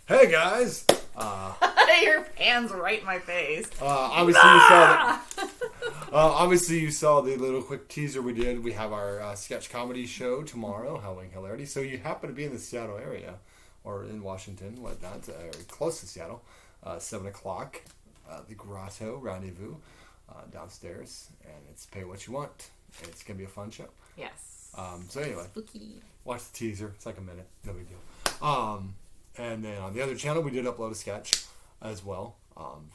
Hey guys! Your hands right in my face. Obviously you saw the little quick teaser we did. We have our sketch comedy show tomorrow, Howling Hilarity. So you happen to be in the Seattle area, or in Washington, whatnot, or close to Seattle. 7 o'clock, the Grotto Rendezvous downstairs, and it's pay what you want. It's gonna be a fun show. Yes. So anyway, Spooky. watch the teaser. It's like a minute, no big deal. And then on the other channel, we did upload a sketch as well.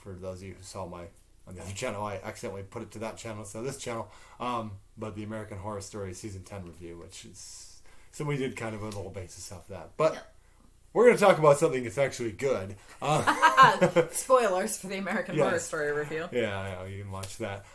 For those of you who saw on the other channel, I accidentally put it to that channel instead of this channel. But the American Horror Story Season 10 review, which is... So we did kind of a little basis off that. But we're going to talk about something that's actually good. Spoilers for the American Horror Story review. Yeah, you can watch that.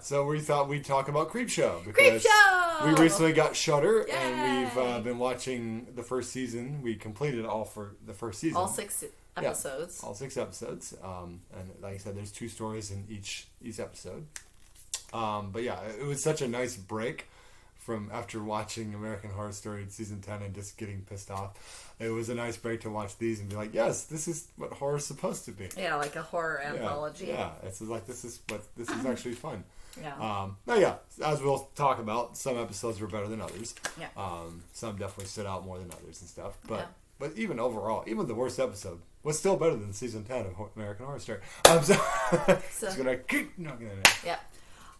So we thought we'd talk about Creepshow. Creepshow! We recently got Shudder, and we've been watching the first season. We completed all for the first season. All 6 episodes. Yeah, all 6 episodes. And like I said, there's 2 stories in each episode. But yeah, it was such a nice break from after watching American Horror Story Season 10 and just getting pissed off. It was a nice break to watch these and be like, yes, this is what horror's supposed to be. Yeah, like a horror anthology. Yeah, it's like this is actually fun. Yeah. As we'll talk about, some episodes were better than others. Yeah. Some definitely stood out more than others and stuff. But even overall, even the worst episode was still better than Season 10 of American Horror Story. Just gonna keep knocking it in. Yeah.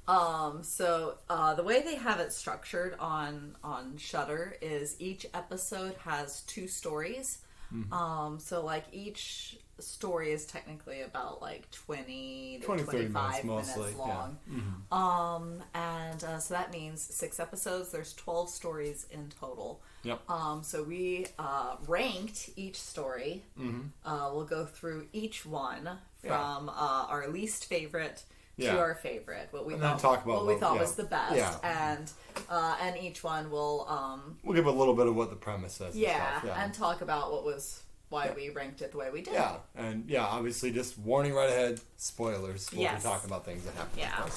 The way they have it structured on Shudder is each episode has 2 stories. Mm-hmm. So like each story is technically about like 20 to 25 minutes long. Yeah. Mm-hmm. So that means 6 episodes. There's 12 stories in total. Yep. So we ranked each story. Mm-hmm. We'll go through each one from our least favorite to our favorite, what we thought was the best, and each one will we'll give a little bit of what the premise is, and talk about why we ranked it the way we did. Yeah, and obviously, just warning right ahead, spoilers. We'll be talking about things that happen. Yeah.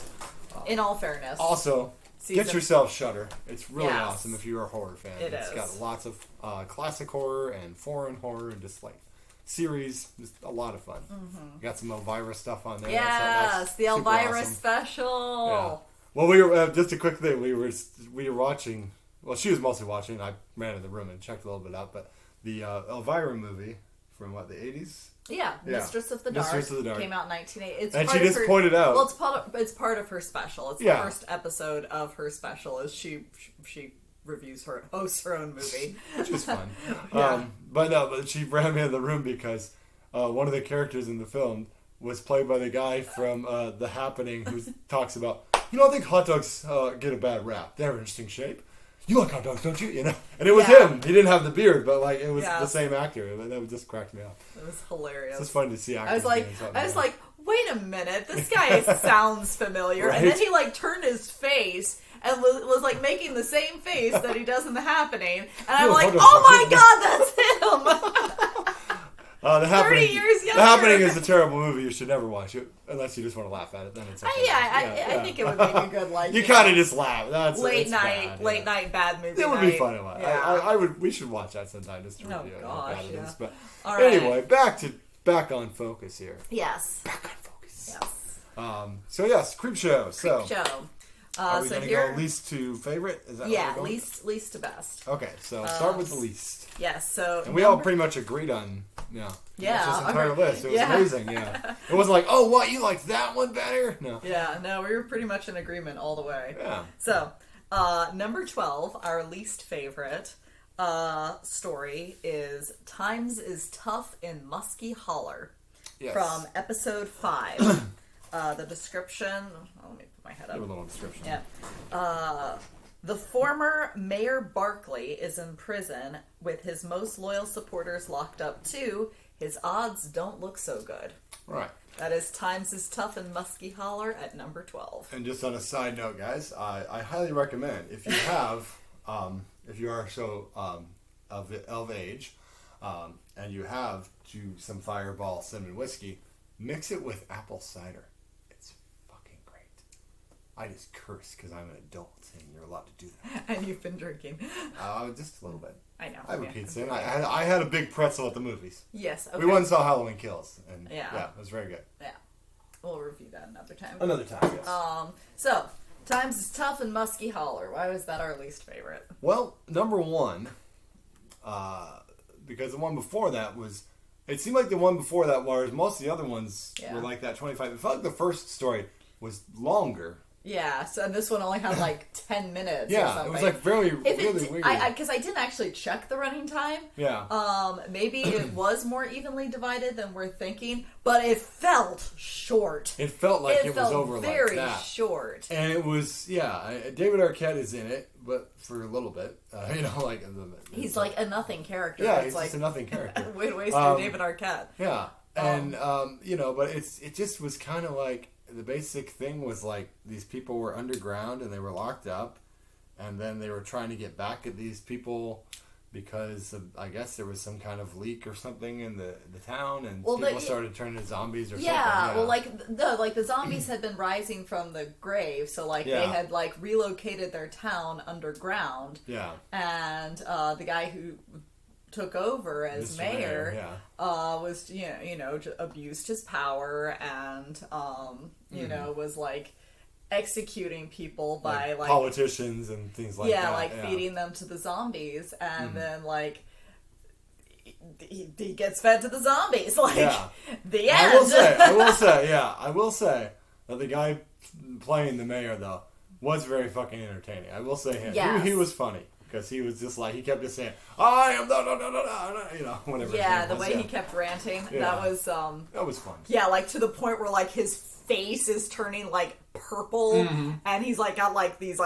In all fairness, also get yourself Shudder. It's really awesome if you're a horror fan. It's got lots of classic horror and foreign horror and just like series, just a lot of fun. Mm-hmm. Got some Elvira stuff on there. Yes, the Elvira special. Yeah. Well, we were just a quick thing. We were watching. Well, she was mostly watching. I ran in the room and checked a little bit out. But the Elvira movie from the 80s. Yeah, Mistress of the Dark came out in 1980. And she just pointed out. Well, it's part of her special. It's the first episode of her special. Is she hosts her own movie, which is fun. But she ran me in the room because one of the characters in the film was played by the guy from The Happening, who talks about, I think hot dogs get a bad rap. They're in interesting shape. You like hot dogs, don't you? And it was him. He didn't have the beard, but like it was the same actor. That just cracked me up. It was hilarious. It's just fun to see actors. I was like, wait a minute, this guy sounds familiar. Right? And then he like turned his face and was like making the same face that he does in The Happening. And I'm like, oh my God, that's him! The 30 years younger. The Happening is a terrible movie. You should never watch it unless you just want to laugh at it. Then it's okay. I think it would make a good You kind of just laugh. That's late night bad movie. It would be fun to watch. Yeah. We should watch that sometime just to review how bad it is. But anyway, back on focus here. Yes. Back on focus. Yes. Creepshow. Creepshow. Are we going to go least to favorite? Is that least to best. Okay, so start with the least. Yes, and we all pretty much agreed on, this entire list. It was amazing, It wasn't like, oh, what, you liked that one better? No. Yeah, no, we were pretty much in agreement all the way. Yeah. So, number 12, our least favorite story is Times is Tough in Muskie Holler. Yes. From episode 5. The description... let me put my head up. Give a little description. Yeah. The former Mayor Barkley is in prison with his most loyal supporters locked up too. His odds don't look so good. Right. That is Times is Tough in Muskie Holler at number 12. And just on a side note, guys, I highly recommend, if you have, if you are so of age, and you have some Fireball cinnamon whiskey, mix it with apple cider. I just curse because I'm an adult and you're allowed to do that. And you've been drinking. Just a little bit. I know. I have a pizza. And I had a big pretzel at the movies. Yes. Okay. We went and saw Halloween Kills, and yeah, it was very good. Yeah, we'll review that another time. Another time, yes. So Times is Tough and Muskie Holler. Why was that our least favorite? Well, number one, because the one before that was. It seemed like the one before that, whereas most of the other ones were like that 25. It felt like the first story was longer. Yeah, so this one only had like 10 minutes or something. It was like really weird. Because I didn't actually check the running time. Yeah. Maybe it was more evenly divided than we're thinking, but it felt short. It felt like it was over like that. Very short. And it was, David Arquette is in it, but for a little bit. He's like a nothing character. Yeah, he's like, just a nothing character. Way to waste your David Arquette. Yeah. And, but it just was kind of like, the basic thing was like these people were underground and they were locked up, and then they were trying to get back at these people because I guess there was some kind of leak or something in the town, and people started turning into zombies or something. Yeah, well, the zombies had been rising from the grave, so they had relocated their town underground. Yeah, and the guy who took over as mayor was abused his power and was executing people by politicians and things like that. Feeding them to the zombies, and then he gets fed to the zombies. The end. I will say that the guy playing the mayor though was very fucking entertaining. I will say him. Yes. He was funny. Because he was just he kept just saying, I am whatever. Yeah, the way he kept ranting, that was fun. Yeah, to the point where his face is turning purple, and he's got these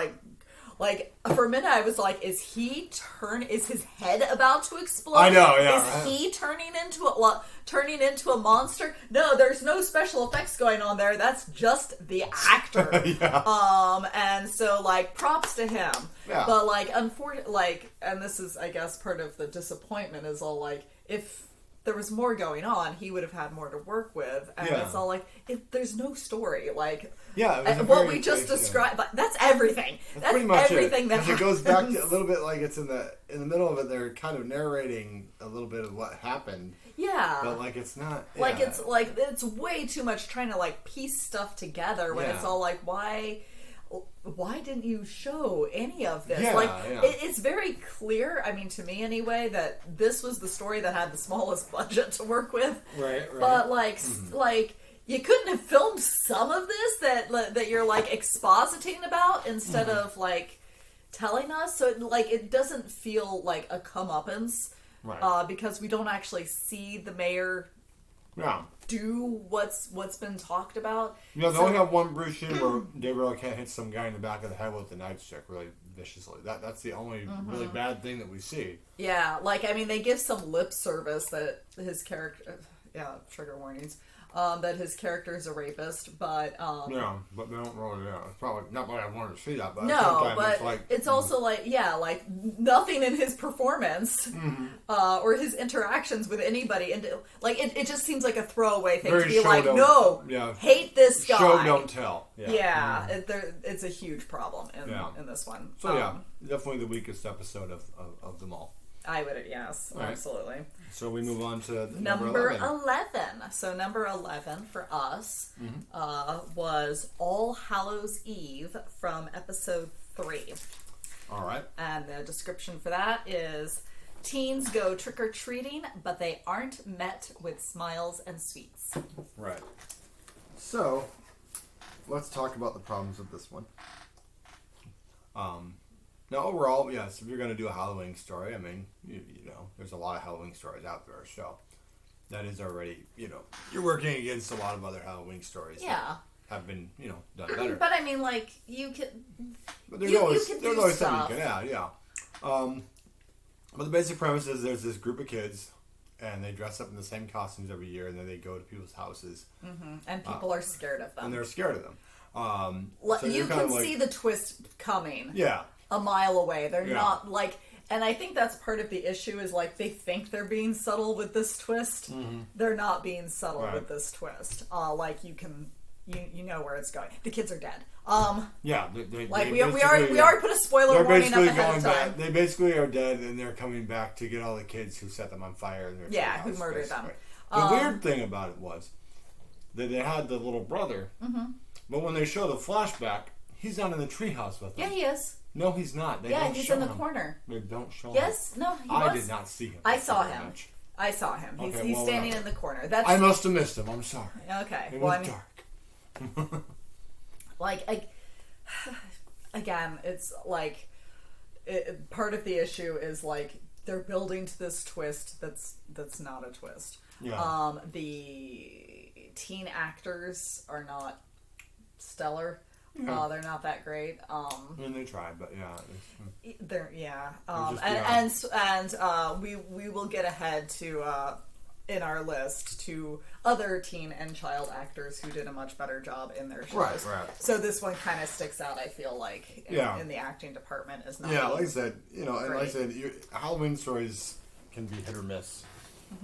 for a minute I was like, is his head about to explode? I know, yeah. Is he turning into a monster? No, there's no special effects going on there. That's just the actor. And so props to him. Yeah. But unfortunately, and this is I guess part of the disappointment is all if there was more going on, he would have had more to work with, and it's all if there's no story, what we just described, that's everything. That's pretty much everything that it goes back to a little bit it's in the middle of it. They're kind of narrating a little bit of what happened. Yeah, but it's not. Yeah. It's way too much trying to piece stuff together when it's all why didn't you show any of this? It's very clear, I mean, to me anyway, that this was the story that had the smallest budget to work with. Right. But you couldn't have filmed some of this that you're expositing about instead of telling us. So it doesn't feel like a comeuppance, right? Because we don't actually see the mayor. Yeah. Do what's been talked about. Yeah, they only have one Bruce scene where David Arquette hits some guy in the back of the head with a nightstick really viciously. That's the only really bad thing that we see. Yeah, they give some lip service that his character. Yeah, trigger warnings. That his character is a rapist, but but they don't really. Yeah, it's probably not that I wanted to see that, but no, but it's also nothing in his performance or his interactions with anybody, and it just seems like a throwaway thing. Very to be hate this guy. Show don't tell. Yeah, it's a huge problem in this one. So definitely the weakest episode of them all. I would, yes, right. Absolutely. So we move on to number 11. So number 11 for us was All Hallows Eve from episode 3. All right. And the description for that is, teens go trick-or-treating, but they aren't met with smiles and sweets. Right. So, let's talk about the problems with this one. Now, overall, yes, if you're going to do a Halloween story, I mean, you know, there's a lot of Halloween stories out there, so that is already, you're working against a lot of other Halloween stories that have been, done better. But I mean, you can. But there's always something you can add, yeah. But the basic premise is there's this group of kids, and they dress up in the same costumes every year, and then they go to people's houses. Mm-hmm. And people are scared of them. And they're scared of them. So you can see the twist coming. Yeah. A mile away. They're not and I think that's part of the issue is they think they're being subtle with this twist. Mm-hmm. They're not being subtle with this twist. You can you know where it's going. The kids are dead. Yeah, like we already put a spoiler warning up ahead of time. They basically are dead, and they're coming back to get all the kids who set them on fire. Who murdered them. The weird thing about it was that they had the little brother, but when they show the flashback, he's not in the treehouse with them. Yeah, he is. No, he's not. He's in the corner. They don't show him. Yes, no, he was. I did not see him. I saw him. I saw him. He's standing in the corner. I must have missed him. I'm sorry. Okay. It was dark. Again, it's like part of the issue is like they're building to this twist that's not a twist. Yeah. The teen actors are not stellar. Yeah. They're not that great. And they tried, but they're we will get ahead to in our list to other teen and child actors who did a much better job in their shows. Right. So this one kind of sticks out. I feel like in the acting department is not. Yeah, like I said, and like I said, Halloween stories can be hit or miss.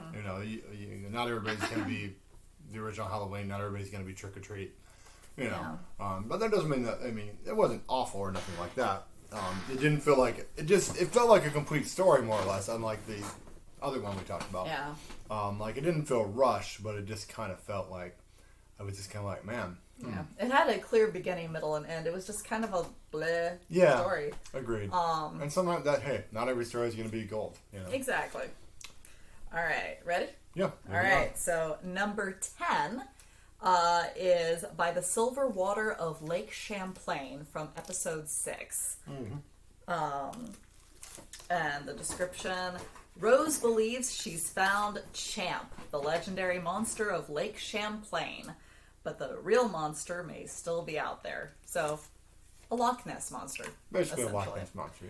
Mm-hmm. Not everybody's going to be the original Halloween. Not everybody's going to be Trick or Treat. But that doesn't mean that. I mean, it wasn't awful or nothing like that. It didn't feel like it felt like a complete story more or less, unlike the other one we talked about. Yeah. Like it didn't feel rushed, but it just kind of felt like I was just kind of like, man. Yeah. It had a clear beginning, middle, and end. It was just kind of a bleh story. Agreed. And sometimes not every story is going to be gold. Exactly. All right, ready? Yeah. All right. So number 10. Is By the Silver Water of Lake Champlain from episode 6. Mm-hmm. And the description: Rose believes she's found Champ, the legendary monster of Lake Champlain, but the real monster may still be out there. So, a Loch Ness monster. Basically a Loch Ness monster,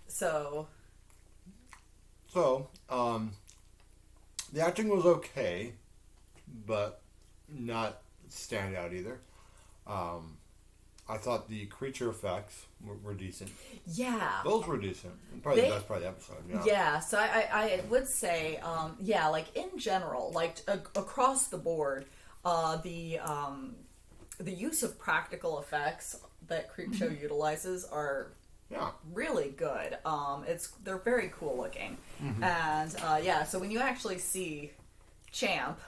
So, the acting was okay, but not stand out either. I thought the creature effects were decent. Yeah. Those were decent. Probably the best part of the episode. Yeah, so I would say, like in general, like across the board, the use of practical effects that Creepshow utilizes are really good. They're very cool looking. Mm-hmm. And so when you actually see Champ,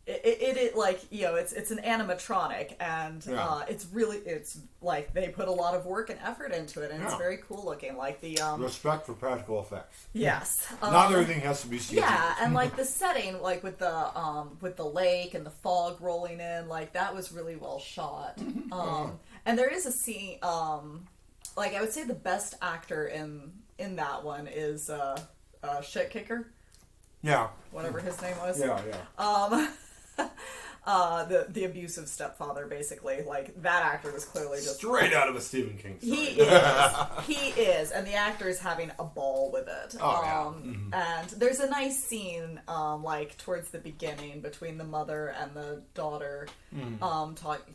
it like it's an animatronic, and it's like they put a lot of work and effort into it, and it's very cool looking. Like the respect for practical effects. Yes, not everything has to be CG. Yeah, and like the setting, like with the lake and the fog rolling in, like that was really well shot. And there is a scene, like I would say the best actor in that one is Shit Kicker. Yeah. Whatever his name was. Yeah. The abusive stepfather, basically. Like, that actor was clearly just... straight out of a Stephen King story. He is. And the actor is having a ball with it. And there's a nice scene, like, towards the beginning between the mother and the daughter,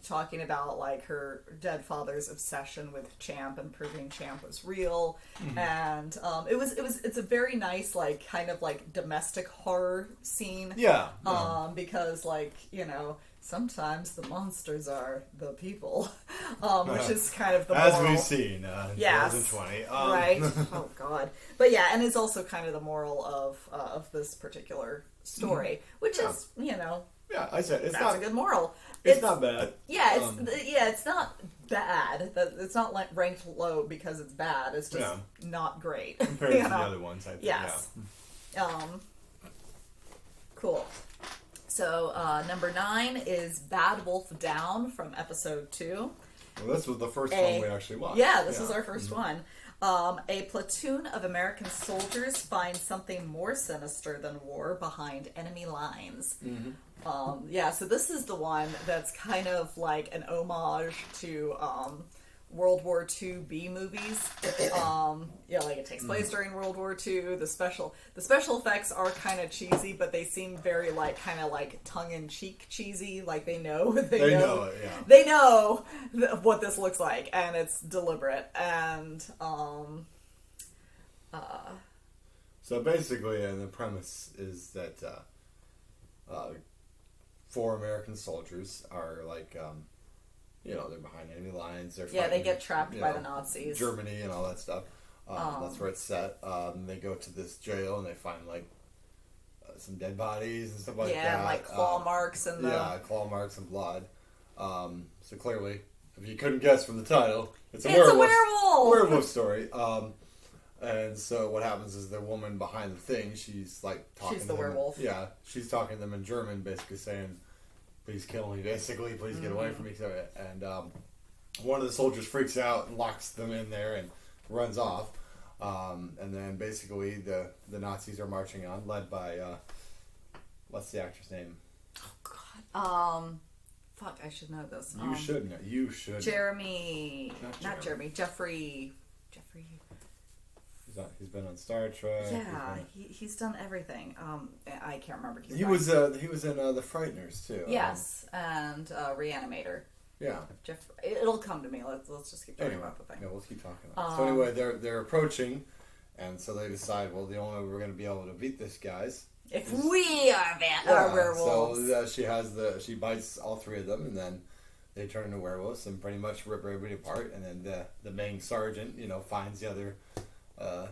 talking about, like, her dead father's obsession with Champ and proving Champ was real. And it's a very nice, like, kind of, like, domestic horror scene. Yeah. Because, like, sometimes the monsters are the people, which is kind of the as moral. we've seen in 2020. Right. Oh, God. But yeah, and it's also kind of the moral of this particular story, which is, yeah, I said it's that's a good moral. It's not bad. Yeah, it's not bad. It's not like ranked low because it's bad. It's just not great compared to the other ones. I think. Yes. Yeah. Cool. So, number 9 is Bad Wolf Down from episode 2. Well, this was the first one we actually watched. Yeah, this is our first one. A platoon of American soldiers find something more sinister than war behind enemy lines. So this is the one that's kind of like an homage to World War II B movies. Like it takes place during World War II. The special effects are kind of cheesy, but they seem very kind of tongue-in-cheek cheesy. Like they know it, yeah. They know what this looks like, and it's deliberate. And so basically, the premise is that 4 American soldiers are like, you know, they're behind enemy lines. They're Yeah, fighting, they get trapped you by know, the Nazis. Germany and all that stuff. That's where it's set. They go to this jail and they find like some dead bodies and stuff like that. Yeah, and like claw marks and claw marks and blood. So clearly, if you couldn't guess from the title, it's a werewolf story. And so what happens is the woman behind the thing, she's like talking She's to the them. werewolf. Yeah, she's talking to them in German, basically saying, "Please kill me," basically, "Please get away from me." And one of the soldiers freaks out and locks them in there and runs off. And then basically the Nazis are marching on, led by what's the actor's name? Oh God. Fuck, I should know this. You should know. You should. Jeremy. Not Jeremy. Jeffrey. He's been on Star Trek. Yeah, he's done everything. I can't remember. He was in The Frighteners too. Yes, and Reanimator. Yeah. It'll come to me. Let's just keep talking about the thing. Yeah, let's keep talking about it. So anyway, they're approaching, and so they decide, well, the only way we're going to be able to beat this guy's if we are werewolves. So she bites all 3 of them, and then they turn into werewolves and pretty much rip everybody apart. And then the main sergeant, you know, finds the other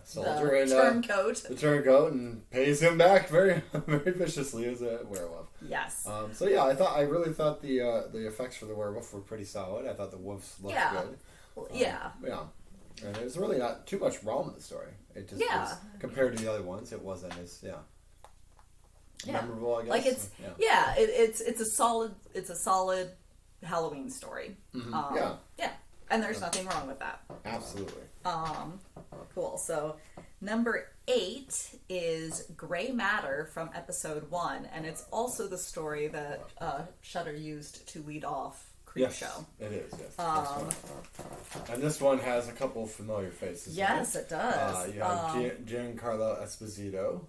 soldier and the turncoat and pays him back very very viciously as a werewolf. Yes. So yeah, I really thought the effects for the werewolf were pretty solid. I thought the wolves looked good. Well, yeah. Yeah. And there's really not too much wrong with the story. It just was, compared to the other ones, it wasn't as memorable, I guess. Like it's a solid Halloween story. Mm-hmm. Yeah. And there's nothing wrong with that. Absolutely. Cool. So, number 8 is Gray Matter from episode 1, and it's also the story that Shudder used to lead off Creepshow. Yes, it is. Yes. And this one has a couple of familiar faces. Yes, it does. You have Giancarlo Esposito,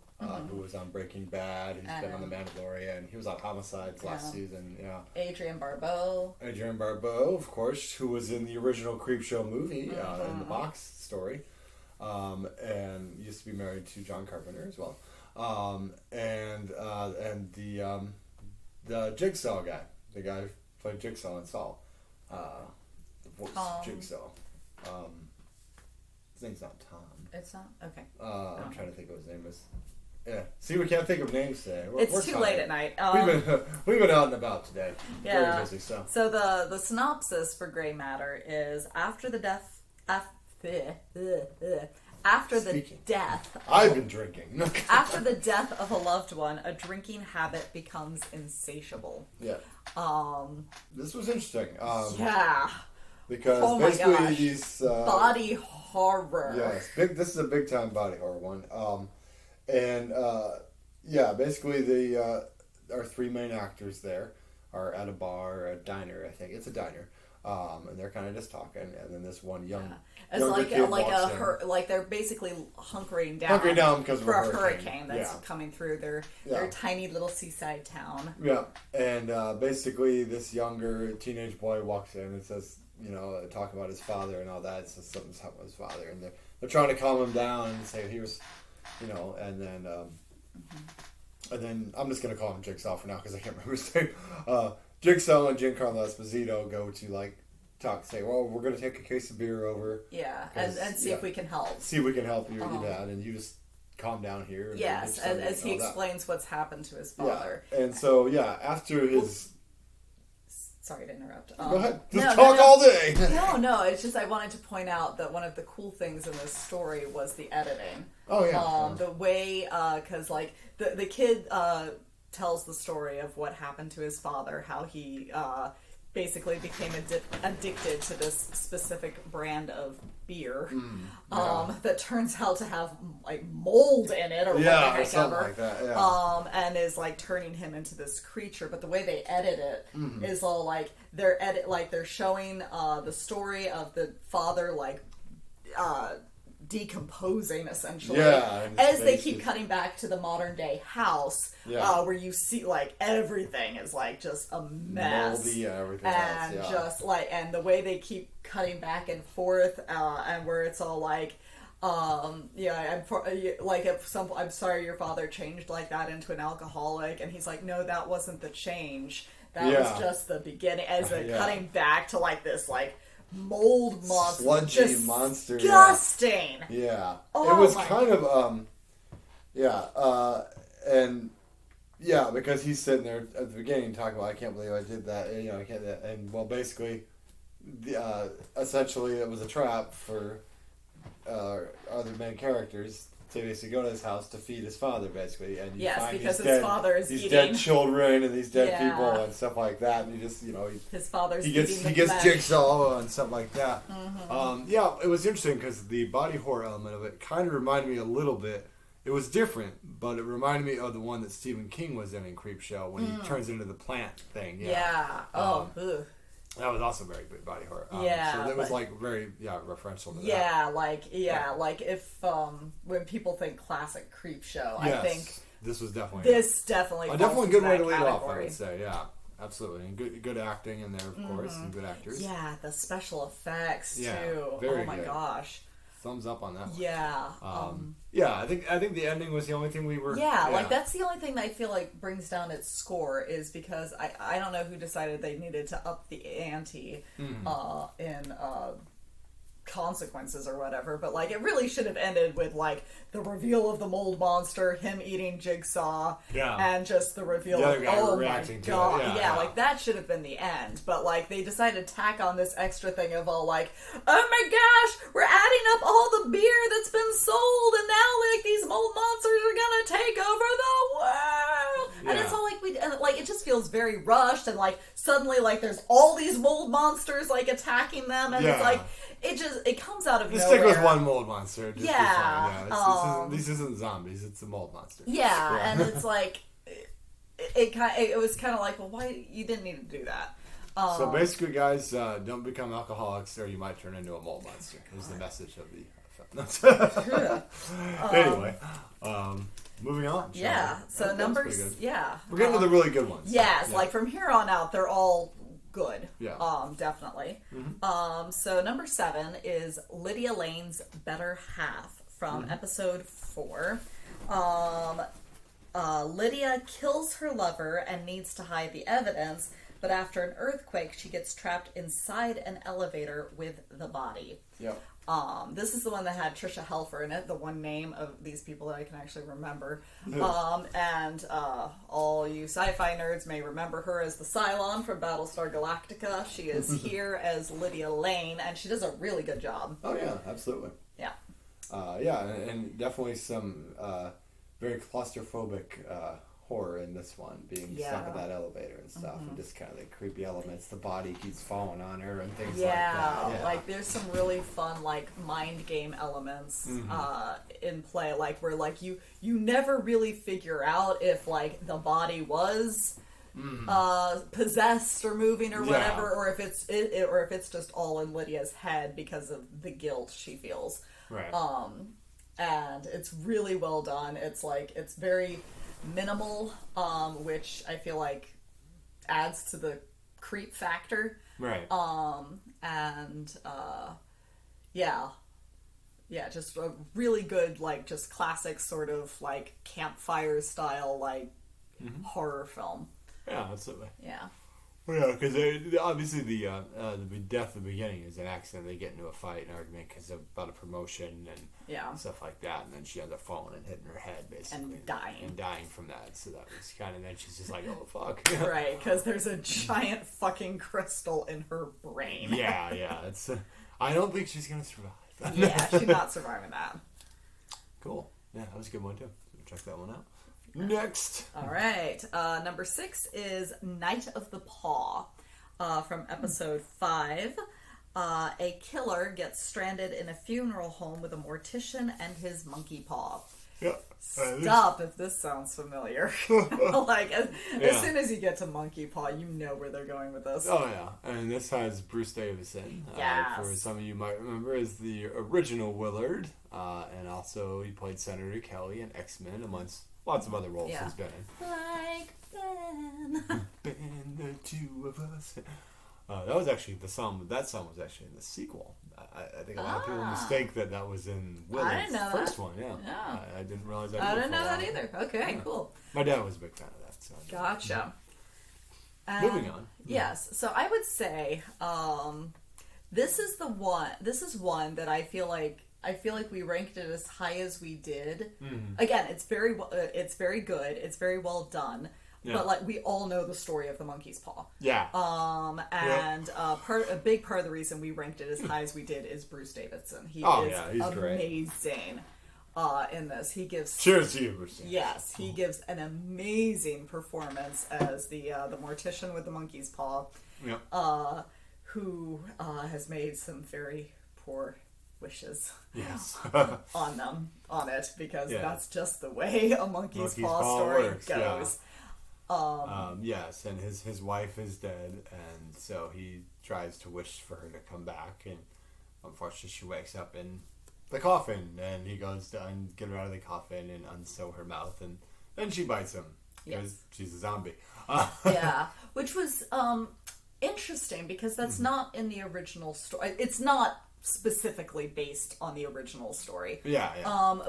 who was on Breaking Bad. He's been on The Mandalorian. He was on Homicides last season. Yeah. Adrienne Barbeau, of course, who was in the original Creepshow movie in the box story, and used to be married to John Carpenter as well. And the Jigsaw guy, the guy who played Jigsaw in Saw, the voice of Jigsaw. His name's not Tom. It's not? Okay. I'm trying to think what his name is. Yeah. See, we can't think of names today. It's too late at night. We've been out and about today. Yeah. Very busy, so. So the synopsis for Gray Matter is after the death. I've been drinking. After the death of a loved one, a drinking habit becomes insatiable. Yeah. This was interesting. Yeah. Because basically these body horror. Yes, this is a big time body horror one. Basically our 3 main actors there are at a bar, a diner. I think it's a diner. And they're kind of just talking, and then this one younger kid like they're basically hunkering down because for a hurricane that's coming through their tiny little seaside town. Yeah, and basically this younger teenage boy walks in and says, you know, talk about his father and all that. Says something's happened with his father, and they're trying to calm him down and say he was, you know, and then I'm just gonna call him Jigsaw for now because I can't remember his name. Jigsaw and Giancarlo Esposito go to say, well, we're going to take a case of beer over. Yeah, and see if we can help. See if we can help your dad, and you just calm down here. And as he explains what's happened to his father. Yeah. And so, after his... Sorry to interrupt. Go ahead. Just talk all day. No, it's just I wanted to point out that one of the cool things in this story was the editing. Oh, yeah. The way, because, like, the kid... tells the story of what happened to his father, how he basically became addicted to this specific brand of beer that turns out to have like mold in it or what the heck ever, like that, and is like turning him into this creature. But the way they edit it is all like they're showing the story of the father like decomposing essentially as they keep cutting back to the modern day house where you see like everything is like just a mess, moldy, everything and just like, and the way they keep cutting back and forth and where it's all like Like I'm sorry your father changed like that into an alcoholic, and he's like, no, that wasn't the change. That was just the beginning, as a cutting back to like this like mold monster, sludgy monster, disgusting. Yeah, oh, it was kind of and yeah, because he's sitting there at the beginning talking about, I can't believe I did that, and, I can't, and well, basically, essentially, it was a trap for other main characters to basically go to his house to feed his father, basically, and you find because his father is these eating dead children and these dead people and stuff like that, and you just his father's he gets Jigsaw and stuff like that. Mm-hmm. It was interesting because the body horror element of it kind of reminded me a little bit. It was different, but it reminded me of the one that Stephen King was in Creepshow when he turns into the plant thing. That was also very good body horror. So it was like very referential to that. Like if when people think classic Creepshow, Yes, I think this was definitely definitely a good way to lead category. off. I would say, yeah, absolutely, and good acting in there, of course, and good actors. Yeah, the special effects too. Very oh my good. gosh. Thumbs up on that one. Yeah. I think the ending was the only thing we were. Like that's the only thing that I feel like brings down its score, is because I don't know who decided they needed to up the ante in consequences or whatever, but like it really should have ended with like the reveal of the mold monster, him eating Jigsaw, and just the reveal of reacting to it. Like that should have been the end, but like they decided to tack on this extra thing of all like, oh my gosh, we're adding up all the beer that's been sold, and now like these mold monsters are gonna take over the world, and it's all like it just feels very rushed, and like suddenly like there's all these mold monsters like attacking them, and it's like it comes out of nowhere. Stick with one mold monster. Just this isn't zombies. It's a mold monster. And it's like it was kind of like, well, why you didn't need to do that. So basically, guys, don't become alcoholics, or you might turn into a mold monster. Is the message of the film. Anyway, moving on. So numbers. We're getting to the really good ones. Like from here on out, they're all good. Definitely. Mm-hmm. So number 7 is Lydia Lane's Better Half from episode 4. Lydia kills her lover and needs to hide the evidence, but after an earthquake, she gets trapped inside an elevator with the body. This is the one that had Trisha Helfer in it, the one name of these people that I can actually remember. And all you sci-fi nerds may remember her as the Cylon from Battlestar Galactica. She is here as Lydia Lane, and she does a really good job. Oh, yeah, absolutely. And definitely some very claustrophobic horror in this one, being stuck in that elevator and stuff, and just kind of the creepy elements. The body keeps falling on her and things like that. Like there's some really fun like mind game elements in play, like where like you never really figure out if like the body was possessed or moving or whatever, or if it's just all in Lydia's head because of the guilt she feels. And it's really well done. It's like it's very minimal, which I feel like adds to the creep factor. Just a really good, like, just classic sort of like campfire style, like horror film. Absolutely. Because obviously the death at the beginning is an accident. They get into a fight, an argument because about a promotion and stuff like that, and then she ends up falling and hitting her head basically and dying from that. So that was kind of, then she's just like, oh fuck, because there's a giant fucking crystal in her brain. It's I don't think she's gonna survive. She's not surviving that. Cool. That was a good one too. Check that one out. Next. All right. Number 6 is Night of the Paw from episode 5. A killer gets stranded in a funeral home with a mortician and his monkey paw. Stop if this sounds familiar. Like, as soon as you get to monkey paw, you know where they're going with this. Oh, yeah. And this has Bruce Davison. For some of you might remember as the original Willard. And also he played Senator Kelly in X-Men, amongst lots of other roles he's been in. Like Ben. Ben, the two of us. That was actually the song. That song was actually in the sequel. I think a lot of people mistake that was in Willard's first one. Yeah, I didn't realize that. I didn't know that either. Okay, cool. My dad was a big fan of that. So Gotcha. Moving on. Yes, so I would say this is one that I feel like we ranked it as high as we did. Mm-hmm. Again, it's very good. It's very well done. Yeah. But like we all know the story of the monkey's paw. Yeah. A big part of the reason we ranked it as high as we did is Bruce Davidson. He's amazing in this. He gives cheers to you, Bruce. Yes, he gives an amazing performance as the mortician with the monkey's paw. Yep. Who has made some very poor wishes. Yes. on it because that's just the way a monkey's paw story goes. Yeah. Yes, and his wife is dead, and so he tries to wish for her to come back, and unfortunately she wakes up in the coffin, and he goes to get her out of the coffin and unsew her mouth, and then she bites him because she's a zombie. Yeah, which was interesting because that's not in the original story. It's not specifically based on the original story. Yeah.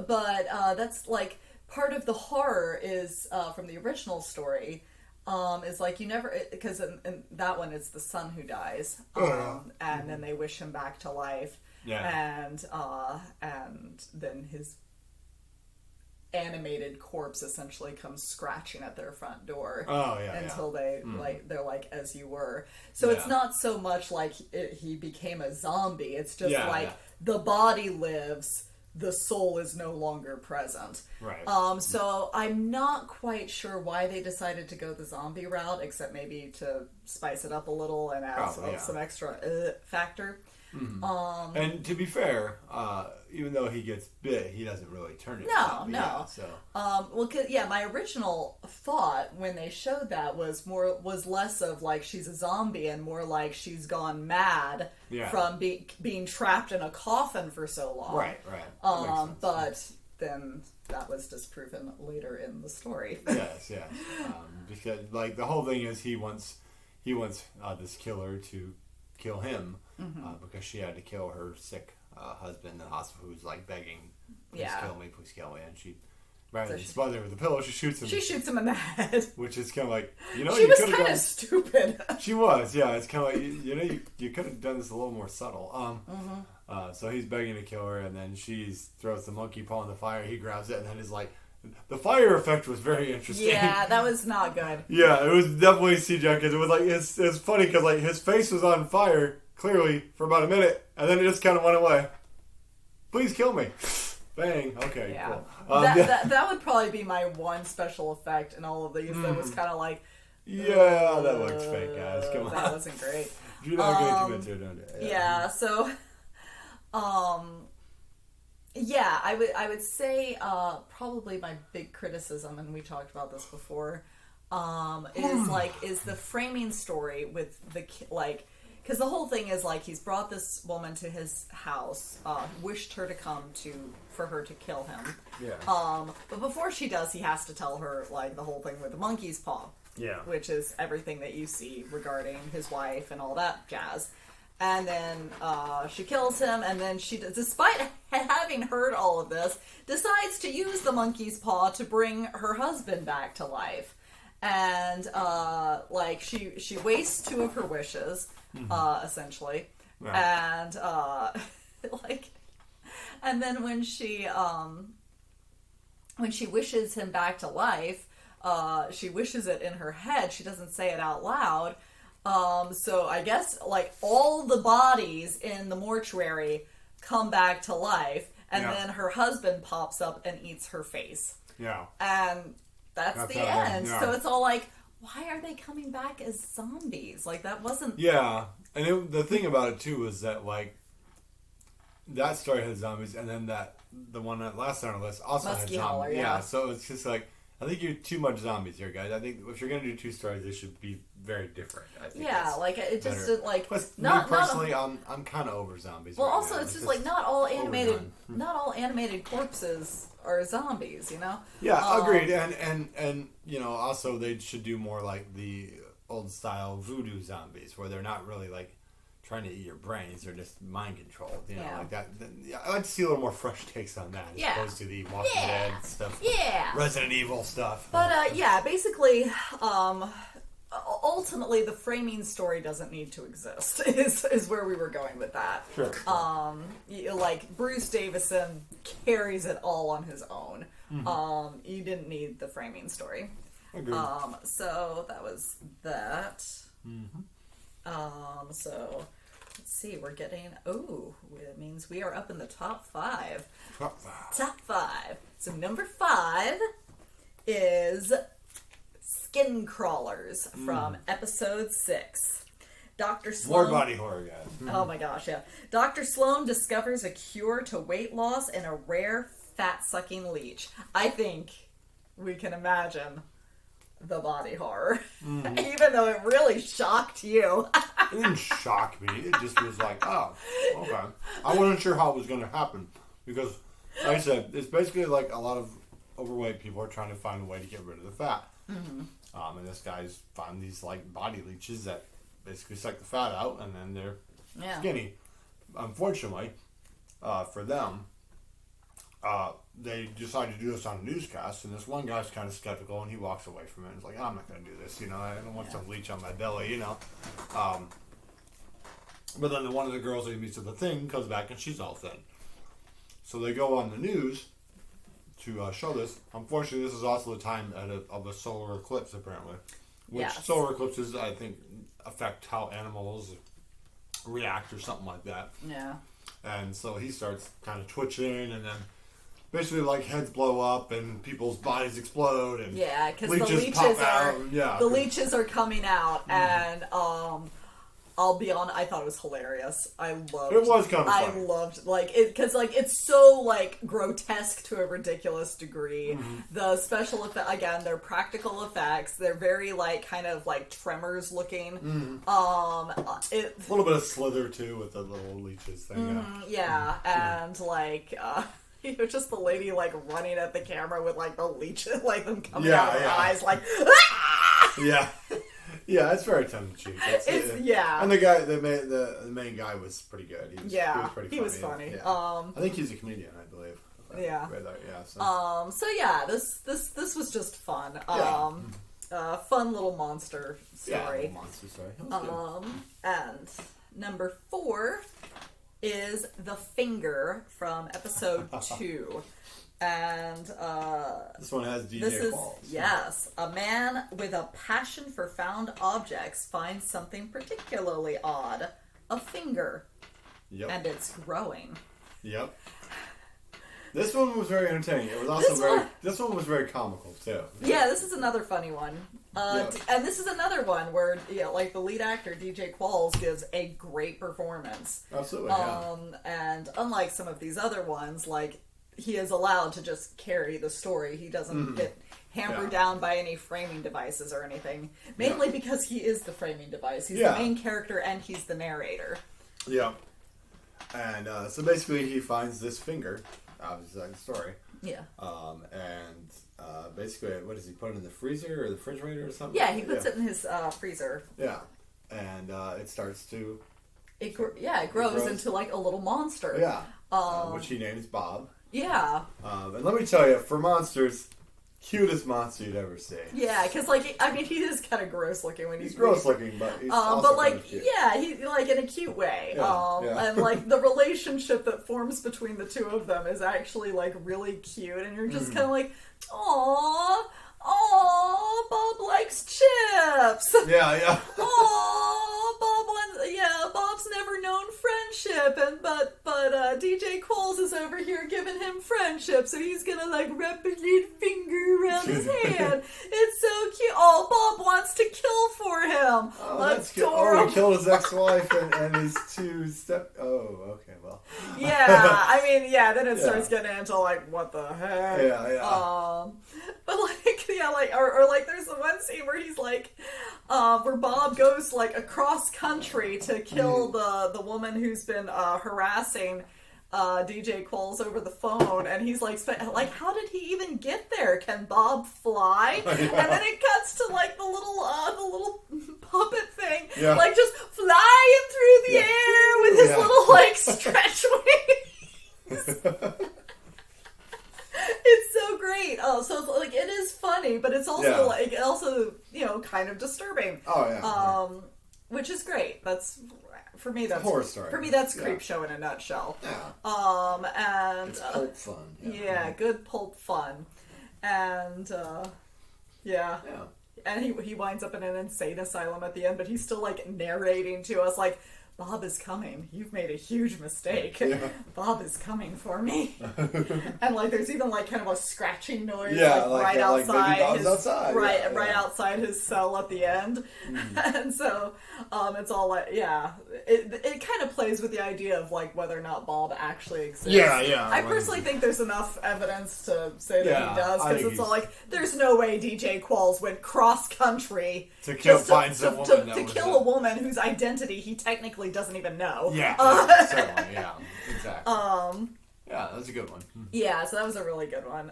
But that's like part of the horror is from the original story. Is like you never because in that one it's the son who dies, and then they wish him back to life. Yeah. And then his animated corpse essentially comes scratching at their front door. Until they they're like as you were. So it's not so much like he became a zombie. It's just the body lives. The soul is no longer present. Right. So I'm not quite sure why they decided to go the zombie route, except maybe to spice it up a little and add some extra factor. Mm-hmm. And to be fair, even though he gets bit, he doesn't really turn into zombie. No. My original thought when they showed that was less of like she's a zombie and more like she's gone mad from being trapped in a coffin for so long. Right. But then that was disproven later in the story. Yes. Because like the whole thing is he wants this killer to kill him because she had to kill her sick husband in the hospital who's like begging, please kill me, and she rather than smother him with a pillow, she shoots him in the head, which is kind of like, she was kind of stupid. She was, it's kind of like, you could have done this a little more subtle. So he's begging to kill her, and then she throws the monkey paw in the fire, he grabs it, and then is like, the fire effect was very interesting. Yeah, that was not good. Yeah, it was definitely CGI because it was like it's funny because like his face was on fire clearly for about a minute, and then it just kind of went away. Please kill me. Bang. Okay. Yeah. Cool. That would probably be my one special effect in all of these. That was kind of like. Yeah, that looked fake, guys. Come on. That wasn't great. You're not getting too into it, don't you? Yeah. So. I would say probably my big criticism, and we talked about this before, is the framing story with the because the whole thing is like he's brought this woman to his house, wished her to come for her to kill him. Yeah. But before she does, he has to tell her like the whole thing with the monkey's paw. Yeah. Which is everything that you see regarding his wife and all that jazz. And then she kills him, and then she, despite having heard all of this, decides to use the monkey's paw to bring her husband back to life. And she wastes two of her wishes, essentially. Right. And and then when she wishes him back to life, she wishes it in her head. She doesn't say it out loud. So I guess like all the bodies in the mortuary come back to life, and then her husband pops up and eats her face. Yeah. And that's the end. Yeah. So it's all like, why are they coming back as zombies? Like that wasn't. Yeah, and the thing about it too was that like that story had zombies, and then the one that last on our list also had zombies. Holler, yeah. So it's just like. I think you're too much zombies here, guys. I think if you're going to do two stories, they should be very different. I think like it just didn't like. Plus, me personally, I'm kind of over zombies. Well, right also now. It's just like not all animated corpses are zombies. Yeah, agreed. And also they should do more like the old style voodoo zombies where they're not really like trying to eat your brains, they're just mind controlled, you know, like that. I like to see a little more fresh takes on that as opposed to the Walking Dead stuff, Resident Evil stuff. But basically, ultimately, the framing story doesn't need to exist. Is where we were going with that. Sure. Like Bruce Davison carries it all on his own. Mm-hmm. You didn't need the framing story. Agreed. So that was that. Mm-hmm. So let's see. We're getting. Oh, it means we are up in the top 5. Top 5. So number 5 is Skin Crawlers from episode 6. Dr. Sloan. More body horror, guys. Oh my gosh, yeah. Dr. Sloan discovers a cure to weight loss in a rare fat-sucking leech. I think we can imagine the body horror. Even though it really shocked you. It didn't shock me. It just was like, oh, okay. I wasn't sure how it was going to happen. Because, like I said, it's basically like a lot of overweight people are trying to find a way to get rid of the fat. And this guy's found these like body leeches that basically suck the fat out, and then they're skinny. Unfortunately, for them, they decided to do this on a newscast, and this one guy's kind of skeptical, and he walks away from it. And he's like, I'm not going to do this, you know. I don't want some leech on my belly, you know. But then one of the girls that he meets at the thing comes back, and she's all thin. So they go on the news to show this. Unfortunately, this is also the time of a solar eclipse, apparently. Which solar eclipses, I think, affect how animals react or something like that. Yeah. And so he starts kind of twitching, and then basically, like, heads blow up, and people's bodies explode, and because the leeches are coming out, and I'll be honest, I thought it was hilarious. It was kind of funny. I loved, like, it, because, like, it's so, like, grotesque to a ridiculous degree. The special effects, again, they're practical effects. They're very, like, kind of, like, Tremors looking. A little bit of Slither, too, with the little leeches thing. And, like, you know, just the lady, like, running at the camera with, like, the leeches, like, them coming out of her eyes, like, Yeah, it's very tongue-in-cheek. And the guy, the main guy was pretty good. He was pretty funny. He was funny. I think he's a comedian, I believe. This was just fun. Fun little monster story. Yeah, monster story. And number 4 is The Finger from episode 2. And this one has DJ Qualls. Yes. A man with a passion for found objects finds something particularly odd. A finger. Yep. And it's growing. Yep. This one was very entertaining. It was also this one was very comical too. Yeah, this is another funny one. And this is another one where, like, the lead actor, DJ Qualls, gives a great performance. Absolutely, And unlike some of these other ones, like, he is allowed to just carry the story. He doesn't get hampered down by any framing devices or anything. Mainly because he is the framing device. He's the main character and he's the narrator. Yeah. And so basically he finds this finger, obviously like the story. Yeah. Basically, what does he put it in the freezer or the refrigerator or something? Yeah, he puts it in his freezer. Yeah. And it starts to... It grows into, like, a little monster. Yeah. Which he names Bob. Yeah. And let me tell you, for monsters, cutest monster you'd ever see. Yeah, because, like, I mean, he is kind of gross looking when he's gross looking, but he's also kind of cute. He, like, in a cute way. Yeah. And, like, the relationship that forms between the two of them is actually, like, really cute, and you're just kind of like, aww, Bob likes chips. Yeah. Bob's never known friendship, but DJ Qualls is over here giving him friendship, so he's gonna, like, wrap a little finger around his hand. It's so cute. Oh, Bob wants to kill for him. Oh, that's cute. Oh, he killed his ex-wife and his 2 step... Oh, okay, well. Then it starts getting into, like, what the heck? Yeah. But, like, or like, there's the one scene where he's, like, where Bob goes, like, across country to kill the woman who's been harassing DJ Qualls over the phone, and he's like, how did he even get there? Can Bob fly? And then it cuts to, like, the little puppet thing, Yeah. like just flying through the air with his little like stretch wings. It's so great. Oh, so like it is funny, but it's also like kind of disturbing. Oh yeah. Which is great. That's for me. That's a horror story. For me, that's Creepshow in a nutshell. Yeah. And it's pulp fun. Yeah, good pulp fun, and yeah. And he winds up in an insane asylum at the end, but he's still like narrating to us like, Bob is coming. You've made a huge mistake. Yeah. Bob is coming for me. And like there's even like kind of a scratching noise right outside right outside his cell at the end. And so it's all like it kind of plays with the idea of like whether or not Bob actually exists. I personally think there's enough evidence to say that he does, because it's all like there's no way DJ Qualls went cross country to kill a woman whose identity he technically doesn't even know. Certainly, exactly. Yeah, that was a good one. Yeah, so that was a really good one.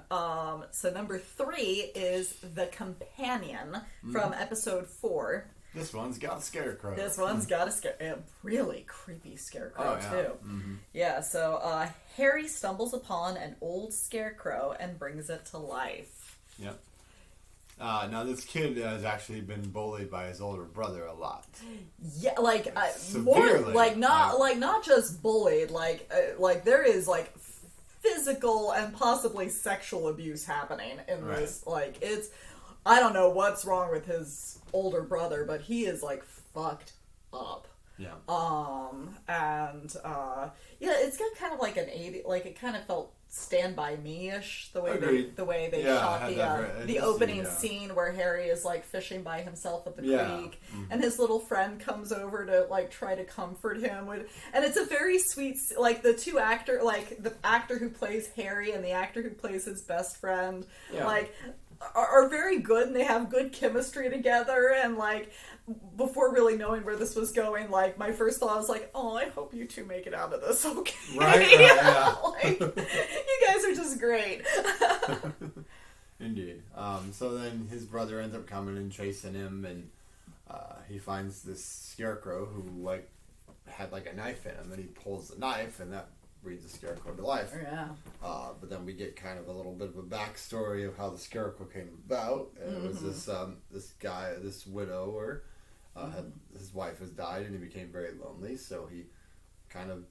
So number 3 is The Companion from episode 4. This one's got a scarecrow. A really creepy scarecrow too. Yeah, so Harry stumbles upon an old scarecrow and brings it to life. Yep. Now this kid has actually been bullied by his older brother a lot. Yeah, like severely. More like not just bullied. Like there is like physical and possibly sexual abuse happening in this. Like I don't know what's wrong with his older brother, but he is like fucked up. Yeah. It's got kind of like an 80, like it kind of felt Stand By Me-ish, the way they shot the opening scene where Harry is like fishing by himself at the creek, and his little friend comes over to like try to comfort him and it's a very sweet, like the actor who plays Harry and the actor who plays his best friend like are very good, and they have good chemistry together. And like before really knowing where this was going, like my first thought was like, oh, I hope you two make it out of this okay. Like, you guys are just great. Indeed. So then his brother ends up coming and chasing him, and he finds this scarecrow who like had like a knife in him, and he pulls the knife, and that brings the scarecrow to life. But then we get kind of a little bit of a backstory of how the scarecrow came about. And it was this widower, his wife has died, and he became very lonely, so he kind of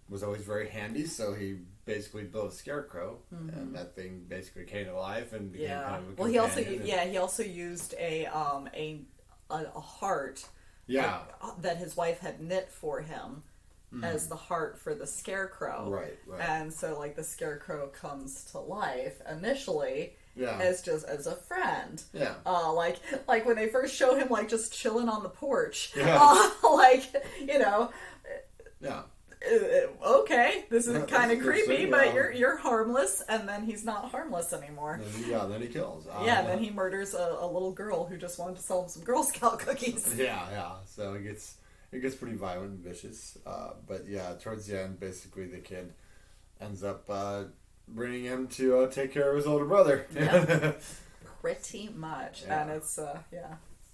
was always very handy, so he basically built a scarecrow, and that thing basically came to life and became kind of a companion. He also used a heart that his wife had knit for him as the heart for the scarecrow. Right. And so like the scarecrow comes to life initially as a friend. Yeah. Like when they first show him like just chilling on the porch. Yeah. Okay, this is kind of creepy, but you're harmless, and then he's not harmless anymore. Then he kills. Then he murders a little girl who just wanted to sell him some Girl Scout cookies. So it gets pretty violent and vicious. But towards the end, basically the kid ends up bringing him to take care of his older brother. Yeah. Pretty much, and it's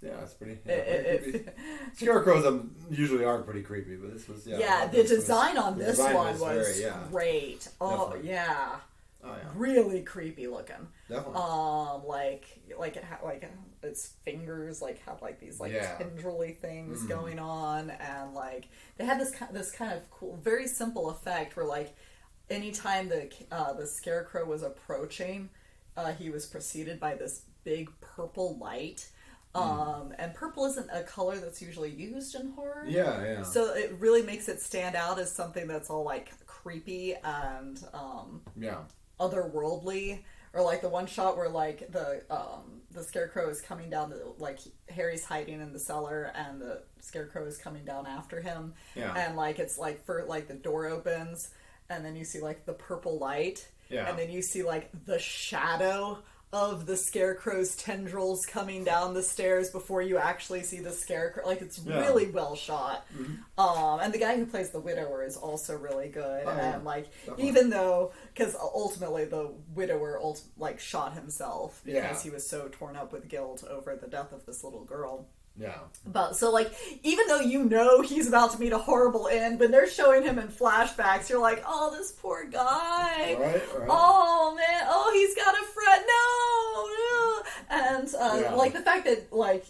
it's pretty creepy. Scarecrows usually are pretty creepy, but this was the design on this one was great. Oh definitely. Really creepy looking. Definitely. Its fingers have like these tendrily things going on, and like they had this kind of cool, very simple effect where like anytime the scarecrow was approaching, he was preceded by this big purple light. And purple isn't a color that's usually used in horror. So it really makes it stand out as something that's all like creepy and otherworldly. Or like the one shot where like the scarecrow is coming down, like Harry's hiding in the cellar and the scarecrow is coming down after him. And like it's like the door opens and then you see like the purple light. And then you see like the shadow of the scarecrow's tendrils coming down the stairs before you actually see the scarecrow. Like it's really well shot. And the guy who plays the widower is also really good. And like even though, because ultimately the widower shot himself because he was so torn up with guilt over the death of this little girl. Yeah. But so like, even though you know he's about to meet a horrible end, when they're showing him in flashbacks, you're like, oh, this poor guy. Right. Oh man. Oh, he's got a friend. No. No. And like the fact that like,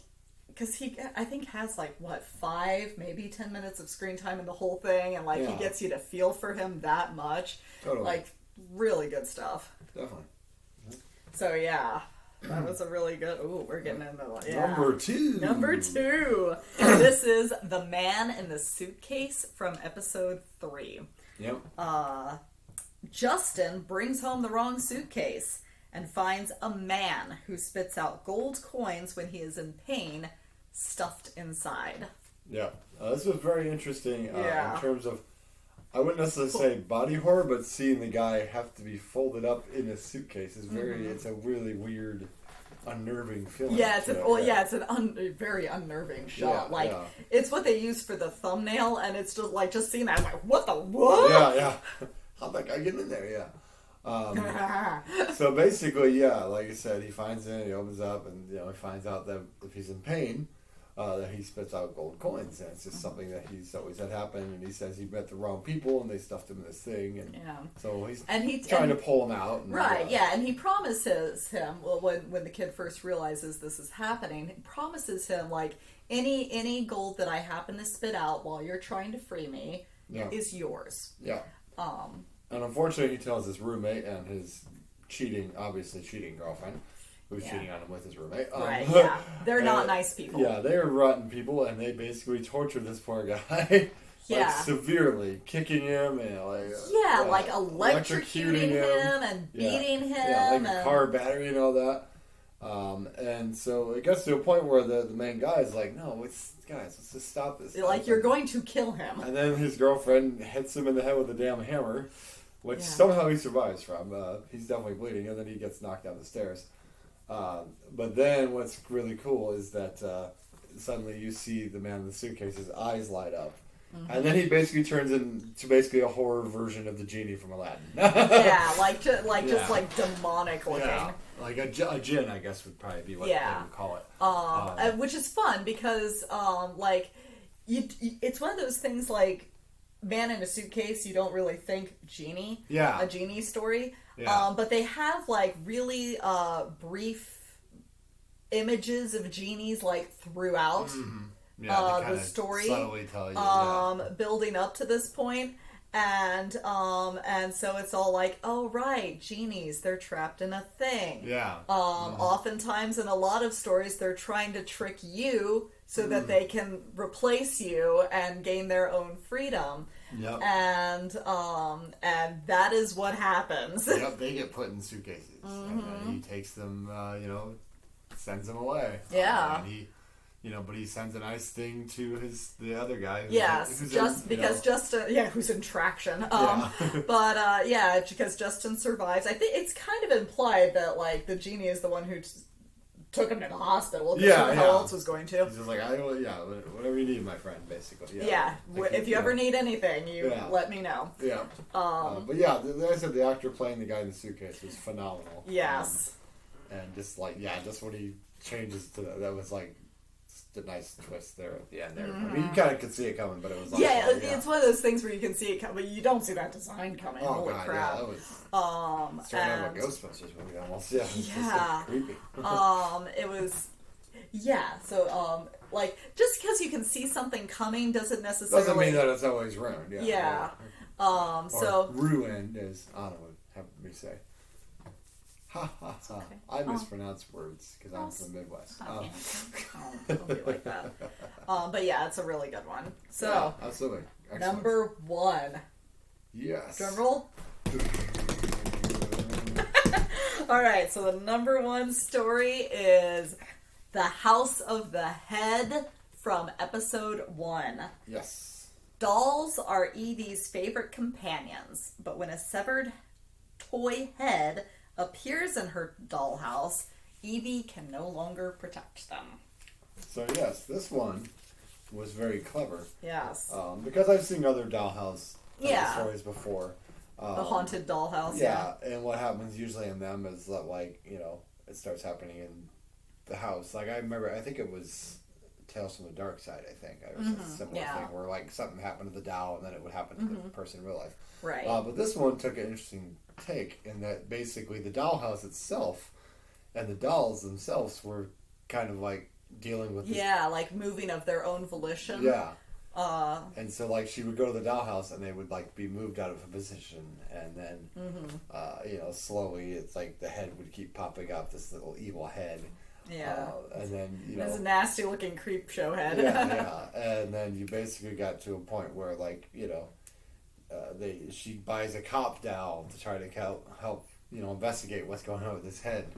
because he, I think, has like what 5, maybe 10 minutes of screen time in the whole thing, and like he gets you to feel for him that much. Totally. Like really good stuff. Definitely. So yeah. That was a really good... Ooh, we're getting into... Number 2. Number 2. This is The Man in the Suitcase from episode 3. Yep. Justin brings home the wrong suitcase and finds a man who spits out gold coins when he is in pain, stuffed inside. Yeah. This was very interesting in Yeah. terms of... I wouldn't necessarily say body horror, but seeing the guy have to be folded up in a suitcase is very... It's a really weird, unnerving feeling. Yeah, it's a very unnerving shot. It's what they use for the thumbnail, and it's just seeing that, I'm like, what the what? Yeah. How'd that guy get in there? Yeah. So basically, like I said, he finds it, he opens up, and he finds out that if he's in pain, that he spits out gold coins, and it's just something that he's always had happen. And he says he met the wrong people, and they stuffed him in this thing, and so he's trying to pull him out. And, and he promises him, well, when the kid first realizes this is happening, he promises him like any gold that I happen to spit out while you're trying to free me is yours. Yeah. And unfortunately, he tells his roommate and his obviously cheating girlfriend, who's cheating on him with his roommate. They're not nice people. Yeah, they are rotten people, and they basically torture this poor guy. Severely, kicking him and like electrocuting him and beating him. Yeah, like a car battery and all that. And so it gets to a point where the main guy is like, no, guys, let's just stop this. Like, you're going to kill him. And then his girlfriend hits him in the head with a damn hammer, which somehow he survives from. He's definitely bleeding, and then he gets knocked down the stairs. But then what's really cool is that suddenly you see the man in the suitcase's eyes light up. Mm-hmm. And then he basically turns into basically a horror version of the genie from Aladdin. Just demonic looking. Yeah. Like a djinn, I guess, would probably be what they would call it. Which is fun because, it's one of those things like Man in a Suitcase, you don't really think genie. Yeah. A genie story. Yeah. But they have, like, really brief images of genies, like, throughout the story. Subtly tell you. Building up to this point. And so it's all like, oh, right, genies, they're trapped in a thing. Yeah. Oftentimes in a lot of stories, they're trying to trick you so that they can replace you and gain their own freedom. Yep. And that is what happens. Yep, they get put in suitcases. And then he takes them, sends them away. Yeah. And he... but he sends a nice thing to the other guy. Who's in traction. Because Justin survives. I think it's kind of implied that, like, the genie is the one who took him to the hospital. Because who else was going to? He's just like, whatever you need, my friend, basically. If you ever need anything, let me know. Yeah. Like I said, the actor playing the guy in the suitcase was phenomenal. Yes. And just when he changes to that was like, a nice twist there at the end there. I mean, you kind of could see it coming, but it was like... it's one of those things where you can see it coming, but you don't see that design coming. Oh, Holy God, crap. Yeah, that was... straight out of a Ghostbusters movie almost. Yeah. It was just, like, creepy. It was... Yeah, so, just because you can see something coming doesn't necessarily... Doesn't mean that it's always ruined. Yeah. Or ruined, as Anna would have me say. Ha ha ha. Okay. I mispronounce words because I'm from the Midwest. Don't be like that. But yeah, it's a really good one. So, absolutely. Excellent. Number 1. Yes. Drum roll. Alright, so the number 1 story is The House of the Head from episode 1. Yes. Dolls are Evie's favorite companions, but when a severed toy head appears in her dollhouse, Evie can no longer protect them. So yes, this one was very clever. Yes. Because I've seen other dollhouse stories before. The haunted dollhouse. Yeah, and what happens usually in them is that, like, it starts happening in the house. Like, I remember, I think it was Tales from the Dark Side, I think. It was a similar thing where like something happened to the doll and then it would happen to the person in real life. Right. But this one took an interesting take in that basically the dollhouse itself and the dolls themselves were kind of like dealing with this. Yeah, like moving of their own volition. Yeah. And so like she would go to the dollhouse and they would like be moved out of a position, and then you know, slowly it's like the head would keep popping up, this little evil head. Yeah. And then, you know, it's a nasty looking Creepshow head. yeah. And then you basically got to a point where like, you know, she buys a cop doll to try to help you know, investigate what's going on with his head.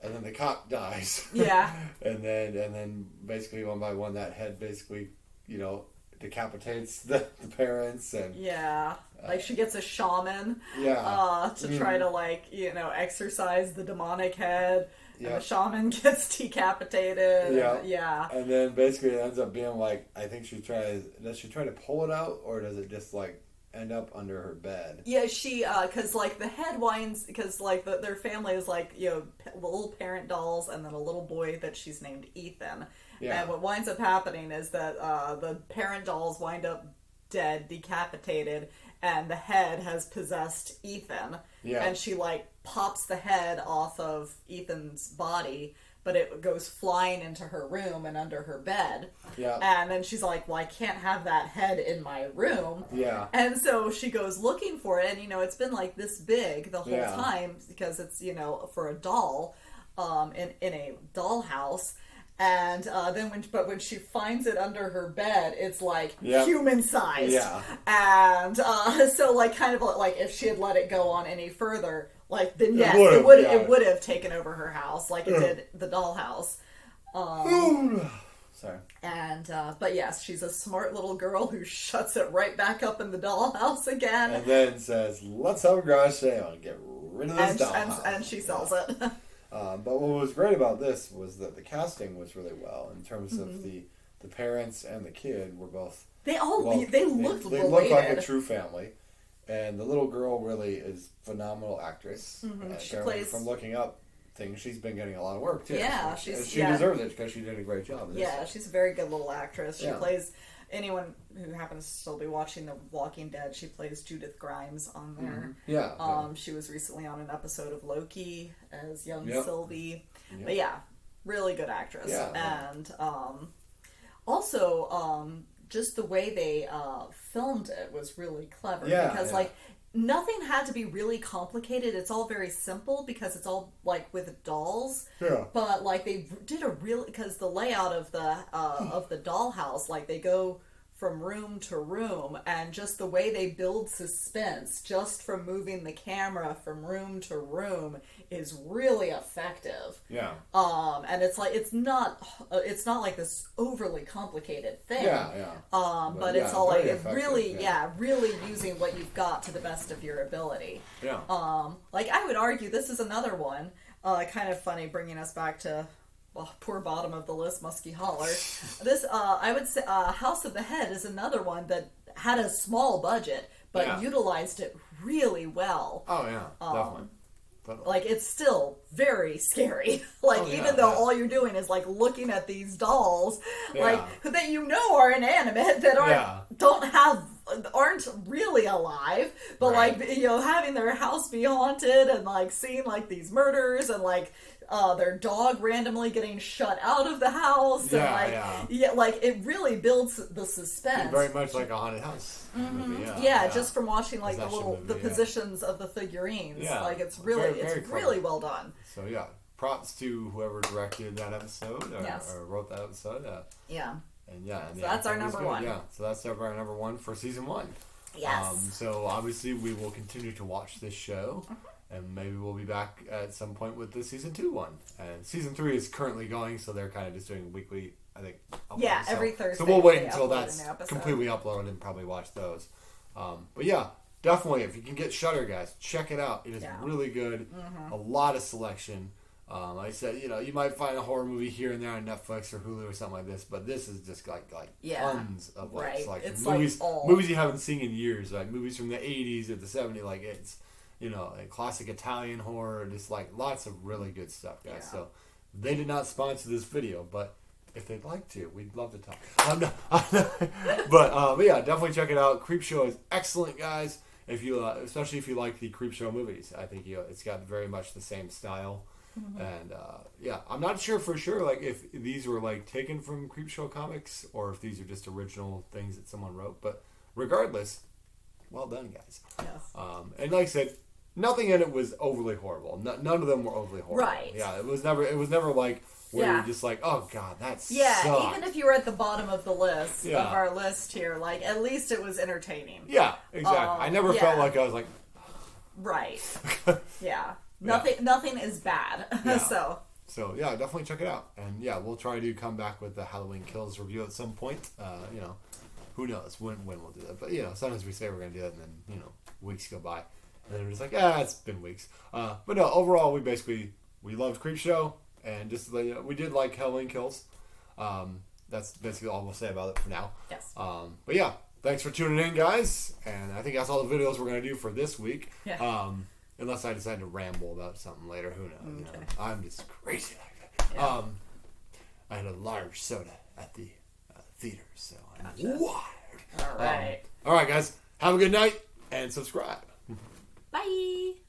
And then the cop dies. Yeah. and then basically one by one that head basically, you know, decapitates the parents. And yeah, like she gets a shaman to try to like, you know, exorcise the demonic head. And the shaman gets decapitated. Yeah. And then basically it ends up being like, I think does she try to pull it out, or does it just like end up under her bed? Yeah, she, cause like the head winds, cause like their family is like, you know, little parent dolls and then a little boy that she's named Ethan. Yeah. And what winds up happening is that the parent dolls wind up dead, decapitated, and the head has possessed Ethan. Yeah. And she like pops the head off of Ethan's body, but it goes flying into her room and under her bed. Yeah. And then she's like, well, I can't have that head in my room. Yeah. And so she goes looking for it, and, you know, it's been like this big the whole time because it's, you know, for a doll, in a dollhouse. And then when she finds it under her bed, it's like human sized. Yeah. And so like kind of like if she had let it go on any further, like then yes, it would have taken over her house like it did the dollhouse. Sorry. And but yes, she's a smart little girl who shuts it right back up in the dollhouse again. And then says, "Let's have a garage sale and get rid of this dollhouse." And she sells it. But what was great about this was that the casting was really well in terms of the parents and the kid were both. They looked like a true family, and the little girl really is a phenomenal actress. She plays, from looking up things, she's been getting a lot of work too. Yeah, she deserves it because she did a great job. Yeah, she's a very good little actress. She plays. Anyone who happens to still be watching The Walking Dead, she plays Judith Grimes on there. She was recently on an episode of Loki as young Sylvie. But yeah, really good actress. And also just the way they filmed it was really clever because like nothing had to be really complicated. It's all very simple because it's all like with dolls. Yeah. But like they did a real, because the layout of the dollhouse, like they go from room to room, and just the way they build suspense just from moving the camera from room to room is really effective. Yeah. And it's like it's not like this overly complicated thing. But it's all like it really really using what you've got to the best of your ability. Yeah. Like I would argue this is another one, kind of funny, bringing us back to poor bottom of the list, Muskie Holler. This, I would say, House of the Head is another one that had a small budget, but utilized it really well. Oh, yeah, definitely. Like, it's still very scary. Like, even though all you're doing is, like, looking at these dolls, like, that you know are inanimate, that aren't really alive, but, like, you know, having their house be haunted and, like, seeing, like, these murders and, like, their dog randomly getting shut out of the house. Like it really builds the suspense. Very much like a haunted house. Movie, just from watching like the positions of the figurines. Yeah. Like it's really really well done. So yeah, props to whoever directed that episode or wrote that episode. And so that's our number one. Yeah, so that's our number one for season 1. Yes. So obviously we will continue to watch this show. And maybe we'll be back at some point with the season 2 one. And season 3 is currently going, so they're kind of just doing weekly, I think. Uploads. Every Thursday. So we'll wait until that's completely uploaded and probably watch those. But yeah, definitely, if you can get Shudder, guys, check it out. It is really good. A lot of selection. Like I said, you know, you might find a horror movie here and there on Netflix or Hulu or something like this, but this is just like tons of selection. It's movies you haven't seen in years, like movies from the 80s or the 70s, like it's... You know, a classic Italian horror, just like lots of really good stuff, guys. So they did not sponsor this video, but if they'd like to. We'd love to talk. But yeah, definitely check it out. Creepshow is excellent, guys. If you, especially if you like the Creepshow movies, I think it's got very much the same style. And yeah, I'm not sure for sure, like if these were like taken from Creepshow comics or if these are just original things that someone wrote. But regardless, well done, guys. Yes. And like I said, nothing in it was overly horrible. None of them were overly horrible. Right. Yeah, it was never like where you're just like, oh god, that's sucked. Even if you were at the bottom of the list of our list here, like at least it was entertaining. Yeah, exactly. I never felt like I was like, right. Yeah. Nothing is bad. Yeah. So yeah, definitely check it out. And yeah, we'll try to come back with the Halloween Kills review at some point. You know, who knows when we'll do that. But you know, sometimes we say we're gonna do that and then, you know, weeks go by. And then we're just like, it's been weeks. But no, overall we loved Creepshow, and just we did like Halloween Kills. That's basically all we'll say about it for now. Yes. But yeah, thanks for tuning in, guys. And I think that's all the videos we're gonna do for this week. Yeah. Unless I decide to ramble about something later, who knows? Okay. You know, I'm just crazy like that. Yeah. I had a large soda at the theater, so I'm Gotcha. wired. All right. All right, guys. Have a good night and subscribe. Bye.